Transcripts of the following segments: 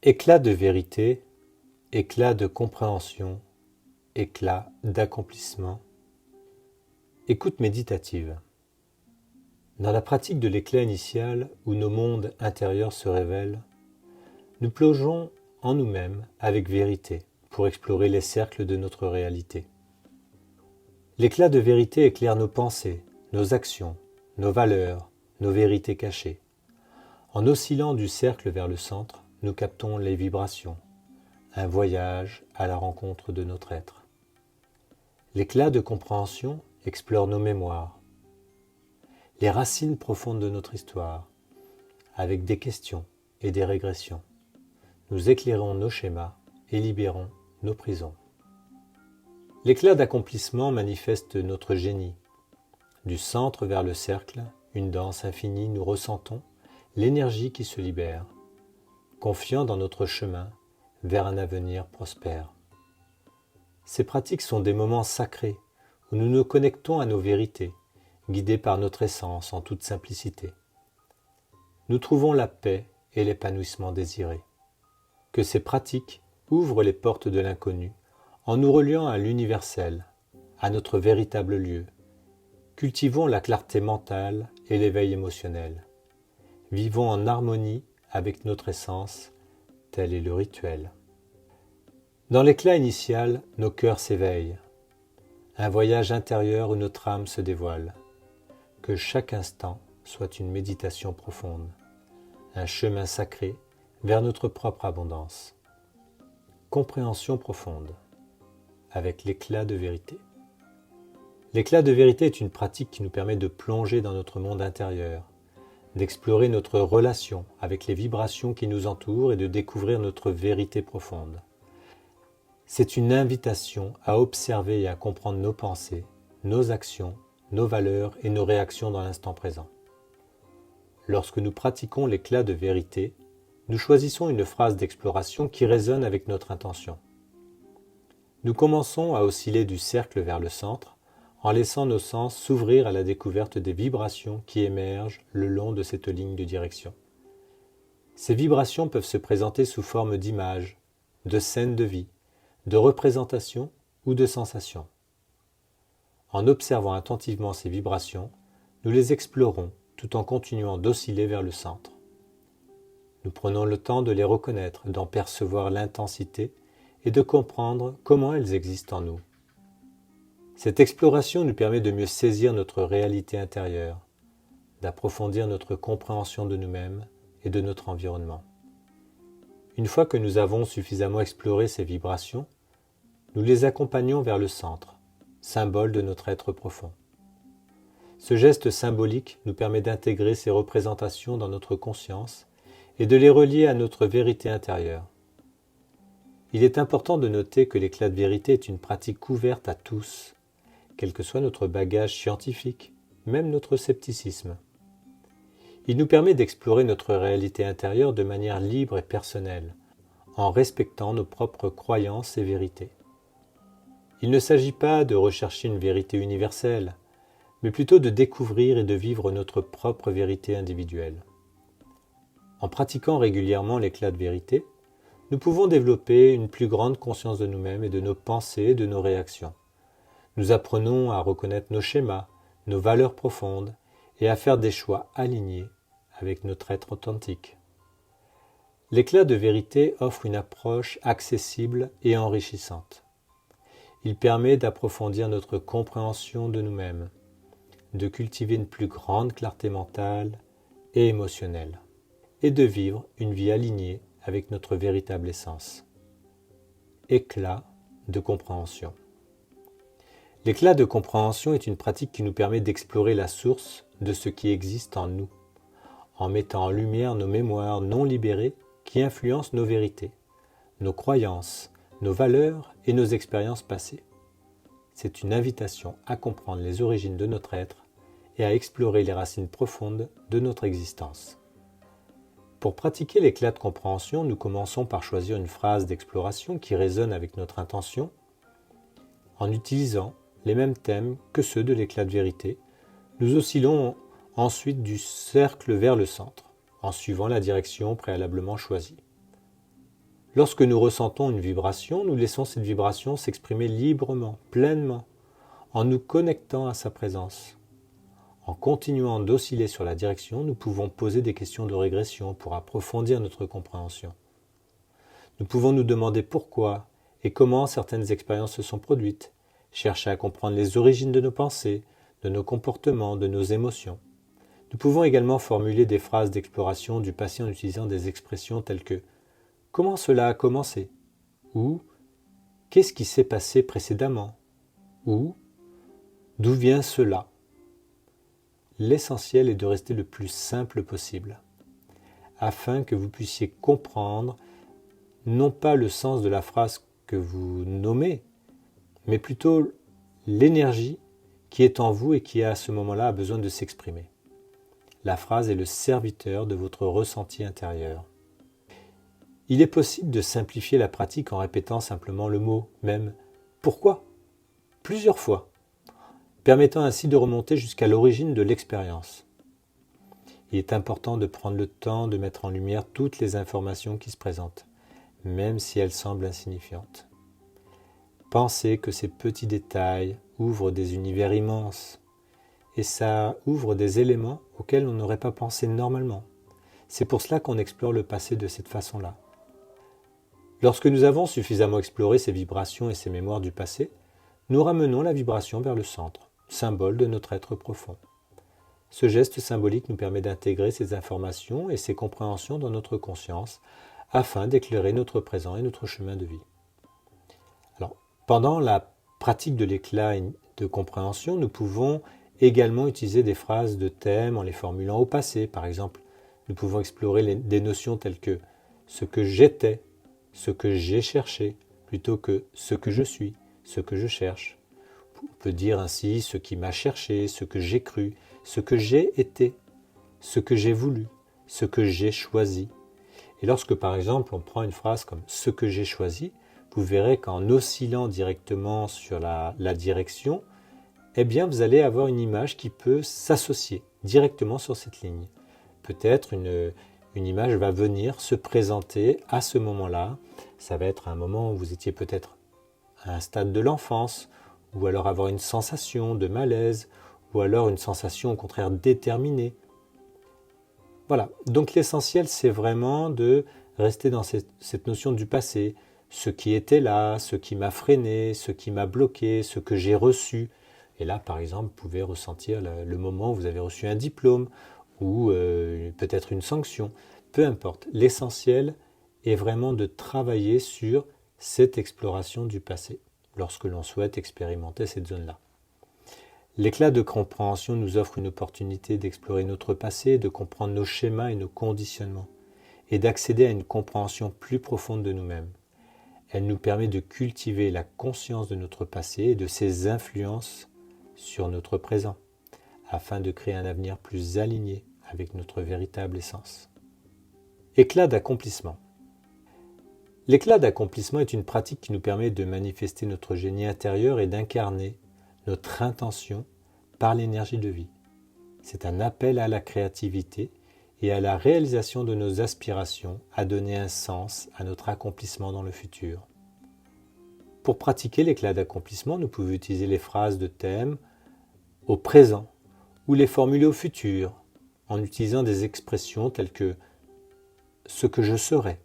Éclat de vérité, éclat de compréhension, éclat d'accomplissement. Écoute méditative. Dans la pratique de l'éclat initial où nos mondes intérieurs se révèlent, nous plongeons en nous-mêmes avec vérité pour explorer les cercles de notre réalité. L'éclat de vérité éclaire nos pensées, nos actions, nos valeurs, nos vérités cachées. En oscillant du cercle vers le centre, nous captons les vibrations, un voyage à la rencontre de notre être. L'éclat de compréhension explore nos mémoires, les racines profondes de notre histoire, avec des questions et des régressions. Nous éclairons nos schémas et libérons nos prisons. L'éclat d'accomplissement manifeste notre génie. Du centre vers le cercle, une danse infinie, nous ressentons l'énergie qui se libère, confiant dans notre chemin vers un avenir prospère. Ces pratiques sont des moments sacrés où nous nous connectons à nos vérités, guidés par notre essence en toute simplicité. Nous trouvons la paix et l'épanouissement désiré. Que ces pratiques ouvrent les portes de l'inconnu en nous reliant à l'universel, à notre véritable lieu. Cultivons la clarté mentale et l'éveil émotionnel. Vivons en harmonie avec notre essence, tel est le rituel. Dans l'éclat initial, nos cœurs s'éveillent. Un voyage intérieur où notre âme se dévoile. Que chaque instant soit une méditation profonde, un chemin sacré vers notre propre abondance. Compréhension profonde, avec l'éclat de vérité. L'éclat de vérité est une pratique qui nous permet de plonger dans notre monde intérieur, d'explorer notre relation avec les vibrations qui nous entourent et de découvrir notre vérité profonde. C'est une invitation à observer et à comprendre nos pensées, nos actions, nos valeurs et nos réactions dans l'instant présent. Lorsque nous pratiquons l'éclat de vérité, nous choisissons une phrase d'exploration qui résonne avec notre intention. Nous commençons à osciller du cercle vers le centre, en laissant nos sens s'ouvrir à la découverte des vibrations qui émergent le long de cette ligne de direction. Ces vibrations peuvent se présenter sous forme d'images, de scènes de vie, de représentations ou de sensations. En observant attentivement ces vibrations, nous les explorons tout en continuant d'osciller vers le centre. Nous prenons le temps de les reconnaître, d'en percevoir l'intensité et de comprendre comment elles existent en nous. Cette exploration nous permet de mieux saisir notre réalité intérieure, d'approfondir notre compréhension de nous-mêmes et de notre environnement. Une fois que nous avons suffisamment exploré ces vibrations, nous les accompagnons vers le centre, symbole de notre être profond. Ce geste symbolique nous permet d'intégrer ces représentations dans notre conscience et de les relier à notre vérité intérieure. Il est important de noter que l'éclat de vérité est une pratique ouverte à tous, quel que soit notre bagage scientifique, même notre scepticisme. Il nous permet d'explorer notre réalité intérieure de manière libre et personnelle, en respectant nos propres croyances et vérités. Il ne s'agit pas de rechercher une vérité universelle, mais plutôt de découvrir et de vivre notre propre vérité individuelle. En pratiquant régulièrement l'éclat de vérité, nous pouvons développer une plus grande conscience de nous-mêmes et de nos pensées et de nos réactions. Nous apprenons à reconnaître nos schémas, nos valeurs profondes et à faire des choix alignés avec notre être authentique. L'éclat de vérité offre une approche accessible et enrichissante. Il permet d'approfondir notre compréhension de nous-mêmes, de cultiver une plus grande clarté mentale et émotionnelle, et de vivre une vie alignée avec notre véritable essence. Éclat de compréhension. L'éclat de compréhension est une pratique qui nous permet d'explorer la source de ce qui existe en nous, en mettant en lumière nos mémoires non libérées qui influencent nos vérités, nos croyances, nos valeurs et nos expériences passées. C'est une invitation à comprendre les origines de notre être et à explorer les racines profondes de notre existence. Pour pratiquer l'éclat de compréhension, nous commençons par choisir une phrase d'exploration qui résonne avec notre intention, en utilisant les mêmes thèmes que ceux de l'éclat de vérité. Nous oscillons ensuite du cercle vers le centre, en suivant la direction préalablement choisie. Lorsque nous ressentons une vibration, nous laissons cette vibration s'exprimer librement, pleinement, en nous connectant à sa présence. En continuant d'osciller sur la direction, nous pouvons poser des questions de régression pour approfondir notre compréhension. Nous pouvons nous demander pourquoi et comment certaines expériences se sont produites, chercher à comprendre les origines de nos pensées, de nos comportements, de nos émotions. Nous pouvons également formuler des phrases d'exploration du passé en utilisant des expressions telles que « Comment cela a commencé ?» ou « Qu'est-ce qui s'est passé précédemment ?» ou « D'où vient cela ?» L'essentiel est de rester le plus simple possible, afin que vous puissiez comprendre non pas le sens de la phrase que vous nommez, mais plutôt l'énergie qui est en vous et qui à ce moment-là a besoin de s'exprimer. La phrase est le serviteur de votre ressenti intérieur. Il est possible de simplifier la pratique en répétant simplement le mot même « pourquoi ?» plusieurs fois, permettant ainsi de remonter jusqu'à l'origine de l'expérience. Il est important de prendre le temps de mettre en lumière toutes les informations qui se présentent, même si elles semblent insignifiantes. Pensez que ces petits détails ouvrent des univers immenses, et ça ouvre des éléments auxquels on n'aurait pas pensé normalement. C'est pour cela qu'on explore le passé de cette façon-là. Lorsque nous avons suffisamment exploré ces vibrations et ces mémoires du passé, nous ramenons la vibration vers le centre, symbole de notre être profond. Ce geste symbolique nous permet d'intégrer ces informations et ces compréhensions dans notre conscience afin d'éclairer notre présent et notre chemin de vie. Alors, pendant la pratique de l'éclat de compréhension, nous pouvons également utiliser des phrases de thème en les formulant au passé. Par exemple, nous pouvons explorer des notions telles que « ce que j'étais », « ce que j'ai cherché », plutôt que « ce que je suis », « ce que je cherche ». On peut dire ainsi « ce qui m'a cherché »,« ce que j'ai cru »,« ce que j'ai été »,« ce que j'ai voulu »,« ce que j'ai choisi ». Et lorsque par exemple on prend une phrase comme « ce que j'ai choisi », vous verrez qu'en oscillant directement sur la direction, eh bien vous allez avoir une image qui peut s'associer directement sur cette ligne. Peut-être une image va venir se présenter à ce moment-là. Ça va être un moment où vous étiez peut-être à un stade de l'enfance, ou alors avoir une sensation de malaise, ou alors une sensation au contraire déterminée. Voilà, donc l'essentiel c'est vraiment de rester dans cette notion du passé, ce qui était là, ce qui m'a freiné, ce qui m'a bloqué, ce que j'ai reçu. Et là par exemple vous pouvez ressentir le moment où vous avez reçu un diplôme, ou peut-être une sanction, peu importe. L'essentiel est vraiment de travailler sur cette exploration du passé, lorsque l'on souhaite expérimenter cette zone-là. L'éclat de compréhension nous offre une opportunité d'explorer notre passé, de comprendre nos schémas et nos conditionnements, et d'accéder à une compréhension plus profonde de nous-mêmes. Elle nous permet de cultiver la conscience de notre passé et de ses influences sur notre présent, afin de créer un avenir plus aligné avec notre véritable essence. Éclat d'accomplissement. L'éclat d'accomplissement est une pratique qui nous permet de manifester notre génie intérieur et d'incarner notre intention par l'énergie de vie. C'est un appel à la créativité et à la réalisation de nos aspirations, à donner un sens à notre accomplissement dans le futur. Pour pratiquer l'éclat d'accomplissement, nous pouvons utiliser les phrases de thème au présent ou les formuler au futur, en utilisant des expressions telles que « ce que je serai »,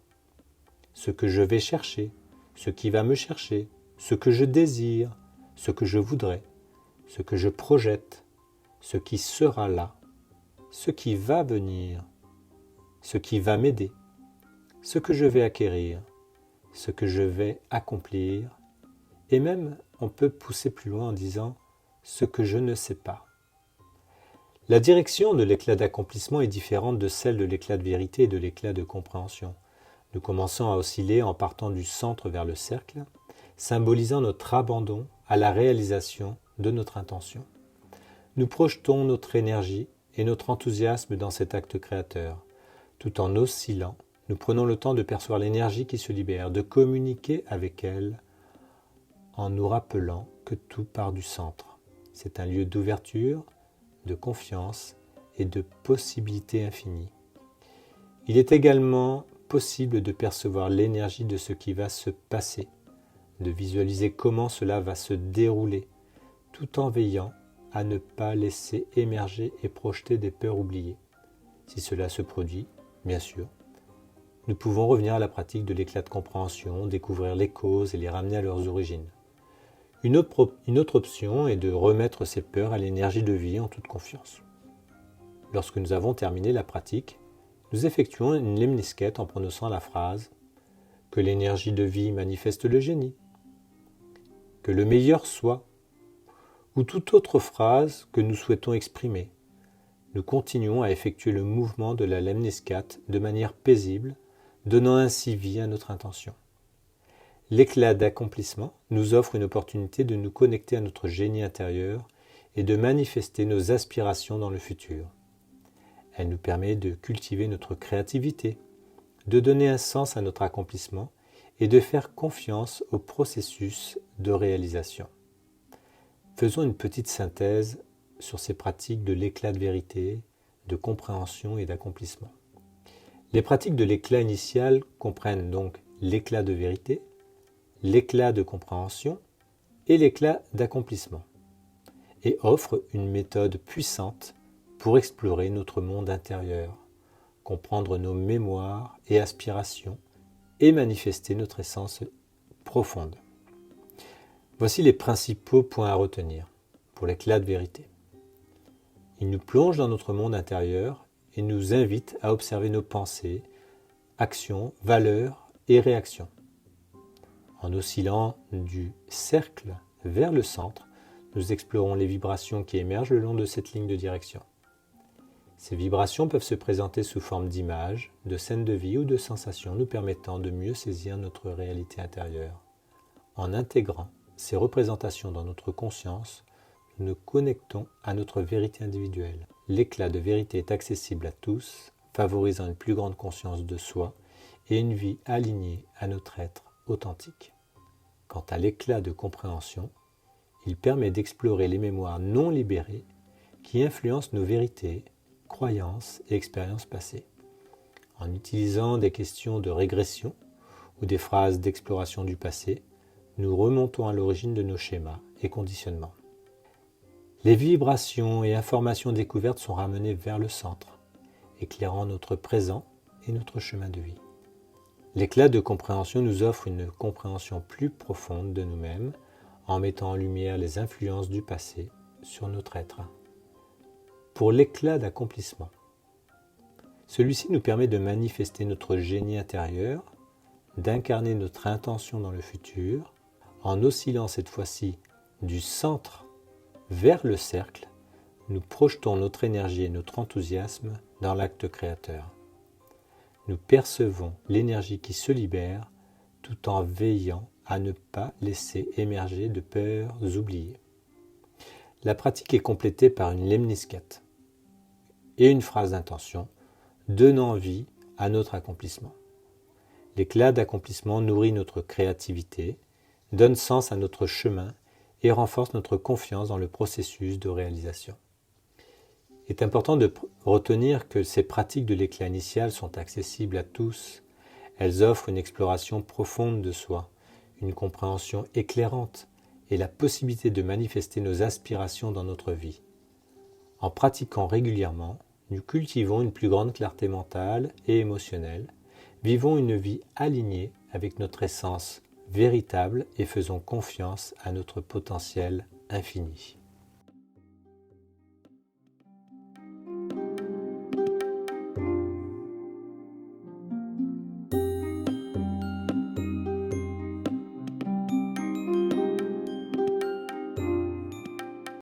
« ce que je vais chercher »,« ce qui va me chercher »,« ce que je désire »,« ce que je voudrais »,« ce que je projette »,« ce qui sera là »,« ce qui va venir »,« ce qui va m'aider »,« ce que je vais acquérir »,« ce que je vais accomplir », et même on peut pousser plus loin en disant « ce que je ne sais pas ». La direction de l'éclat d'accomplissement est différente de celle de l'éclat de vérité et de l'éclat de compréhension. Nous commençons à osciller en partant du centre vers le cercle, symbolisant notre abandon à la réalisation de notre intention. Nous projetons notre énergie et notre enthousiasme dans cet acte créateur. Tout en oscillant, nous prenons le temps de percevoir l'énergie qui se libère, de communiquer avec elle en nous rappelant que tout part du centre. C'est un lieu d'ouverture, de confiance et de possibilités infinies. Il est également possible de percevoir l'énergie de ce qui va se passer, de visualiser comment cela va se dérouler, tout en veillant à ne pas laisser émerger et projeter des peurs oubliées. Si cela se produit, bien sûr, nous pouvons revenir à la pratique de l'éclat de compréhension, découvrir les causes et les ramener à leurs origines. Une autre option est de remettre ces peurs à l'énergie de vie en toute confiance. Lorsque nous avons terminé la pratique, nous effectuons une lemniscate en prononçant la phrase « Que l'énergie de vie manifeste le génie »,« Que le meilleur soit » ou toute autre phrase que nous souhaitons exprimer. Nous continuons à effectuer le mouvement de la lemniscate de manière paisible, donnant ainsi vie à notre intention. L'éclat d'accomplissement nous offre une opportunité de nous connecter à notre génie intérieur et de manifester nos aspirations dans le futur. Elle nous permet de cultiver notre créativité, de donner un sens à notre accomplissement et de faire confiance au processus de réalisation. Faisons une petite synthèse sur ces pratiques de l'éclat de vérité, de compréhension et d'accomplissement. Les pratiques de l'éclat initial comprennent donc l'éclat de vérité, l'éclat de compréhension et l'éclat d'accomplissement, et offrent une méthode puissante pour explorer notre monde intérieur, comprendre nos mémoires et aspirations et manifester notre essence profonde. Voici les principaux points à retenir pour l'éclat de vérité. Il nous plonge dans notre monde intérieur et nous invite à observer nos pensées, actions, valeurs et réactions. En oscillant du cercle vers le centre, nous explorons les vibrations qui émergent le long de cette ligne de direction. Ces vibrations peuvent se présenter sous forme d'images, de scènes de vie ou de sensations nous permettant de mieux saisir notre réalité intérieure. En intégrant ces représentations dans notre conscience, nous nous connectons à notre vérité individuelle. L'éclat de vérité est accessible à tous, favorisant une plus grande conscience de soi et une vie alignée à notre être authentique. Quant à l'éclat de compréhension, il permet d'explorer les mémoires non libérées qui influencent nos vérités, croyances et expériences passées. En utilisant des questions de régression ou des phrases d'exploration du passé, nous remontons à l'origine de nos schémas et conditionnements. Les vibrations et informations découvertes sont ramenées vers le centre, éclairant notre présent et notre chemin de vie. L'éclat de compréhension nous offre une compréhension plus profonde de nous-mêmes en mettant en lumière les influences du passé sur notre être. Pour l'éclat d'accomplissement, celui-ci nous permet de manifester notre génie intérieur, d'incarner notre intention dans le futur, en oscillant cette fois-ci du centre vers le cercle, nous projetons notre énergie et notre enthousiasme dans l'acte créateur. Nous percevons l'énergie qui se libère tout en veillant à ne pas laisser émerger de peurs oubliées. La pratique est complétée par une lemniscate et une phrase d'intention donnant vie à notre accomplissement. L'éclat d'accomplissement nourrit notre créativité, donne sens à notre chemin et renforce notre confiance dans le processus de réalisation. Il est important de retenir que ces pratiques de l'éclat initial sont accessibles à tous. Elles offrent une exploration profonde de soi, une compréhension éclairante et la possibilité de manifester nos aspirations dans notre vie. En pratiquant régulièrement, nous cultivons une plus grande clarté mentale et émotionnelle, vivons une vie alignée avec notre essence véritable et faisons confiance à notre potentiel infini.